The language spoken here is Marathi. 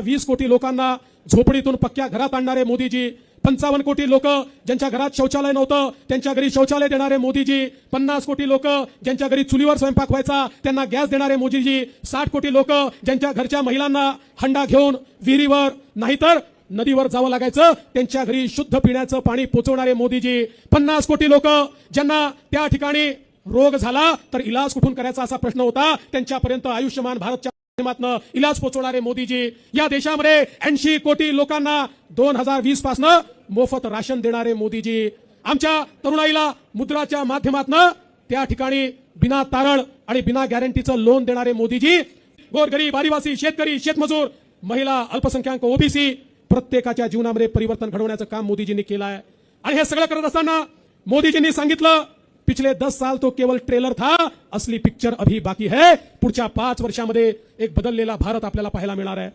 20 कोटी लोकांना झोपडीतून पक्क्या घरात आणणारे मोदीजी, 55 कोटी लोक ज्यांच्या घरात शौचालय नव्हतं त्यांच्या घरी शौचालय देणारे मोदीजी, 50 कोटी लोक ज्यांच्या घरी चुलीवर स्वयंपाक व्हायचा त्यांना गॅस देणारे मोदीजी, 60 कोटी लोक ज्यांच्या घरच्या महिलांना हंडा घेऊन विहिरीवर नाहीतर नदीवर जावं लागायचं त्यांच्या घरी शुद्ध पिण्याचं पाणी पोहोचवणारे मोदीजी, 50 कोटी लोक ज्यांना त्या ठिकाणी रोग झाला तर इलाज कुठून करायचा असा प्रश्न होता त्यांच्यापर्यंत आयुष्यमान भारतच्या माध्यमातून इलाज पोहोचवणारे मोदीजी, या देशामध्ये 80 कोटी लोकांना 2020 पासून मोफत राशन देणारे मोदीजी, आमच्या तरुणाईला मुद्राच्या माध्यमातून त्या ठिकाणी बिना तारण आणि बिना गॅरंटीचं लोन देणारे मोदीजी, गोरगरीब आदिवासी शेतकरी शेतमजूर महिला अल्पसंख्याक ओबीसी प्रत्येकाच्या जीवनामध्ये परिवर्तन घडवण्याचं काम मोदीजींनी केलं आहे। आणि हे सगळं करत असताना मोदीजींनी सांगितलं पिछले 10 साल तो केवल ट्रेलर था, असली पिक्चर अभी बाकी है। पुढच्या 5 वर्षामध्ये एक बदललेला भारत आपल्याला पाहायला मिळणार आहे।